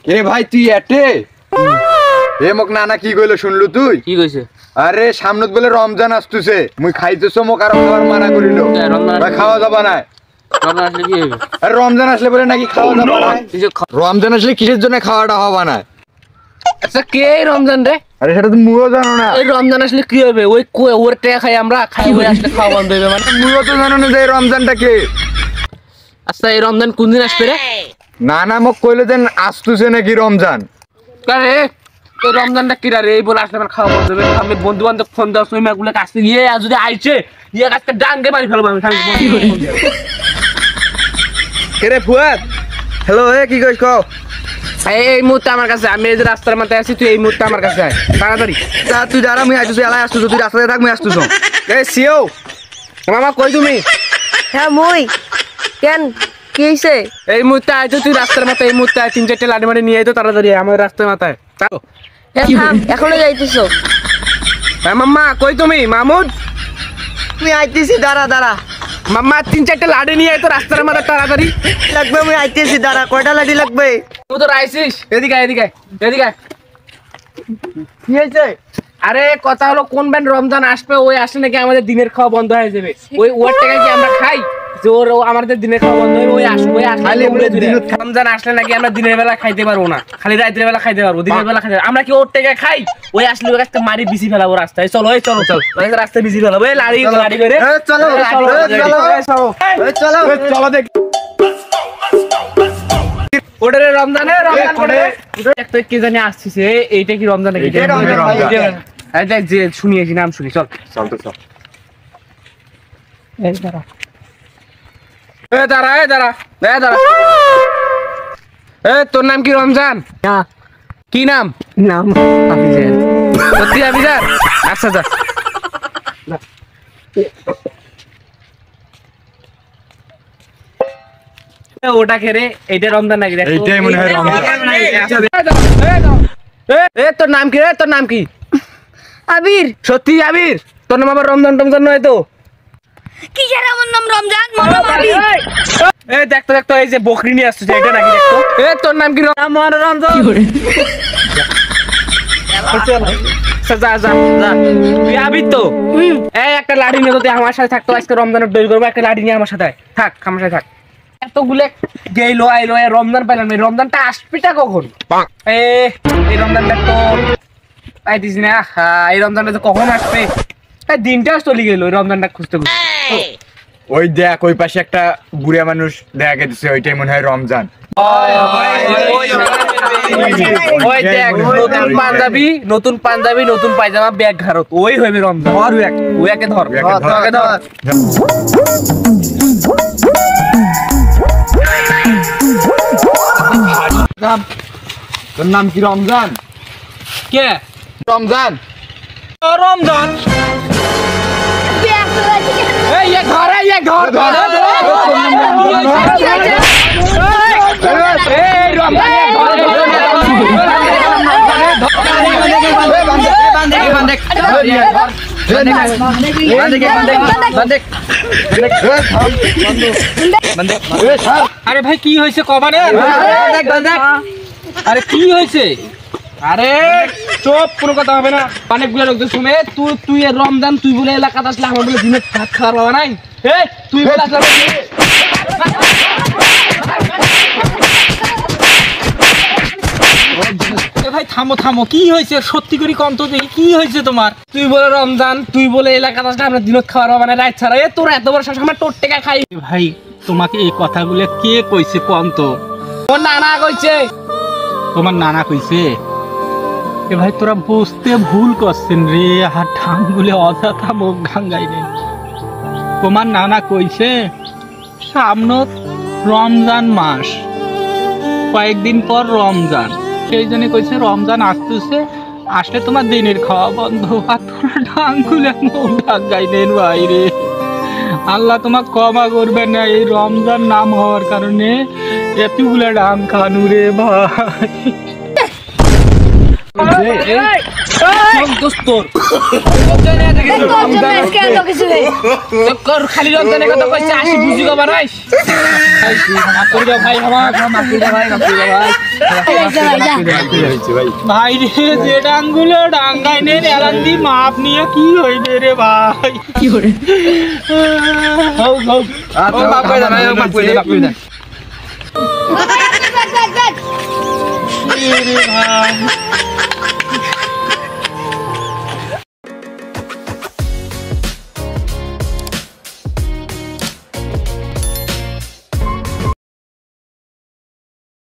কে ভাই তুই এটে এ মোক নানা কি কইলো শুনলু তুই কি কইছে আরে সামনত বলে রমজান আসতেছে মুই খাইতেছ মোক আর খাবার মানা করিল ভাই খাওয়া যাবে না রমজান আসলে কি হবে আরে রমজান আসলে বলে নাকি খাওয়া যাবে না রমজান আসলে কিসের জন্য খাওয়াটা হবে না আচ্ছা কে রমজান রে আরে সেটা তো মুইও জানো না এই রমজান আসলে কি হবে ওই ওর টাকা খাই আমরা খাই ওই আসলে খাওয়া বন্ধ হবে মানে মুইও তো জানো না যে এই রমজানটা কে আচ্ছা এই রমজান কোন দিন আসবে রে না না মোক কইলো যে আসতেছে নাকি রমজান কারে এই রমজানটা কি রে এই বলে আসলে আমার খাওয়া বন্ধ হবে আমি বন্ধু বান্ধব ফোন দাও সুইমা গুলো কাছে গিয়ে যদি আইছে ইয়ে কাছে ডাঙ্গে মারি ফেলবো আমি রে ফুয়াদ হ্যালো এ কি কইছ কও এই মুহূর্তে আমার কাছে আমি এই যে রাস্তার মাথায় আছি তুই এই মুহূর্তে আমার কাছে আয় তাড়াতাড়ি তা তুই দাঁড়া মুই আইতেছি এলাই আসতেছ তুই রাস্তায় থাক মুই আসতেছ এ সিও মামা কই তুমি হ্যাঁ মুই কেন কি হইছে এই মুহূর্তে আইছো তুই রাস্তার মাথায় এই মুহূর্তে 3-4টা লাঠি মারি নিয়ে আইতো তাড়াতাড়ি আমার রাস্তার মাথায় এখনো যাইতেছো হ্যাঁ মাম্মা কই তুমি মামুদ মুই আইতেছি দাঁড়া দাঁড়া মাম্মা 3-4টা লাঠি নিয়ে আইতো রাস্তার মাথায় তাড়াতাড়ি লাগবে মুই আইতেছি দাঁড়া কয়টা লাঠি লাগবে তুই তো আইছিস এদিকে এদিকে এদিকে কি হইছে আরে কথা হলো কোন ব্যান্ড রমজান আসবে ওই আসলে নাকি আমাদের দিনের খাওয়া বন্ধ হয়ে যাবে ওই ওর টাকা কি আমরা খাই যে ওর আমাদের দিনের খাওয়া বন্ধ হবে ওই আসবে ওই আসলে রমজান আসলে নাকি আমরা দিনের বেলা খাইতে পারবো না খালি রাতের বেলা খাইতে পারবো দিনের বেলা খাইতে আমরা কি ওর টাকা খাই ওই আসলে ওর কাছে মারি বিসি ফেলাবো রাস্তায় চলো এই চলো চলো রাস্তায় বিসি ফেলাবো এই লাড়ি লাড়ি করে চলো চলো চলো দেখ ওটারে রমজানে রমজান করে একটা কি জানি আসছে এইটা কি রমজান নাকি এই দেখ যে শুনিয়েছি নাম শুনি চল চল তো চল এই দাঁড়া এই দাঁড়া এই দাঁড়া এই দাঁড়া তোর নাম কি রমজান না কি নাম নাম হাফিজার সত্যি হাফিজার আচ্ছা যা ওটা খেরে এইটা রমজান নাকি দেখ এইটাই মনে হয় রমজান তোর নাম কি রে তোর নাম কি আবির সত্যি আবির তোর নাম আবার রমজান টমজান নয় তো কিসের আমার নাম রমজান মরম আবির এই দেখতো দেখতো এই যে বকরি নিয়ে আসছে এটা নাকি দেখতো তোর নাম কি আমার রমজান যা যা যা তুই আবির তো এই একটা লাঠি নিয়ে তুই আমার সাথে থাকতো আজকে রমজানের ডোল করবো একটা লাঠি নিয়ে আমার সাথে থাক আমার সাথে থাক এতগুলো গেইলো আইলো রমজান পাইলাম এই রমজানটা আসবিটা কখন এই রমজানটা তো পাইতিস না এই রমজানটা তো কখন আসবে দিনটা চলে গেল ওই রমজানটা খুঁজতে খুঁজতে ওই দেখ ওই পাশে একটা বুড়া মানুষ দেখা গেছে ওইটাই মনে হয় রমজান ওই দেখ নতুন পাঞ্জাবি নতুন পায়জামা ব্যাগ ঘাড়ত ওই হইবে রমজান ওই একে ধর তোর নাম কি রমজান কে রমজান রমজান আরে ভাই কি হয়েছে কবানে আরে কি হয়েছে আরে চুপ কোনো কথা হবে না অনেকগুলো লোকজন শুনে তুই রমজান তুই বলে এলাকাতে আসলে আমার বলে দিনে ভাত খাওয়ার বাবা নাই তুই বলে আসলে ভাই থামো থামো কি হয়েছে সত্যি করে কম তো দেখি কি হয়েছে তোমার তুই বলে রমজান তুই বলে এলাকাতে আসলে আমরা দিনত খাওয়ার বাবা নাই রাত ছাড়া তোর এত বড় শাসন আমার তোর টেকা খাই ভাই তোমাকে এই কথাগুলো কে কইছে কম তো ওর নানা কইছে তোমার নানা কইছে এ ভাই তোরা বুঝতে ভুল করছেন রে আর ঠাঙ্গুলে অযথা মুখ ভাঙ্গাই নেই তোমার নানা কইছে সামনত রমজান মাস কয়েকদিন পর রমজান সেই জন্য কইছে রমজান আসতেছে আসলে তোমার দিনের খাওয়া বন্ধ আর তোরা ঠাঙ্গুলে মুখ ভাঙ্গাই নেন ভাই রে আল্লাহ তোমাকে ক্ষমা করবে না এই রমজান নাম হওয়ার কারণে এতগুলা ডাং খানু রে ভাই সব দোষ তোর জানে আছে কিছু তোর জন্য আজকে এত কিছু হই তোর খালি রমজানের কথা কইছে আসি বুঝি গো বানাইস মাফ করে দাও ভাই আমার মাফ করে দাও ভাই মাফ করে দাও ভাই ভাই রে যে ডাঙ্গুলো ডাঙ্গাই নে এলান্দি মাপ নিয়ে কি হইবে রে ভাই কি করে হও হও ও মাফ করে দাও ভাই মাফ করে দাও রে ভাই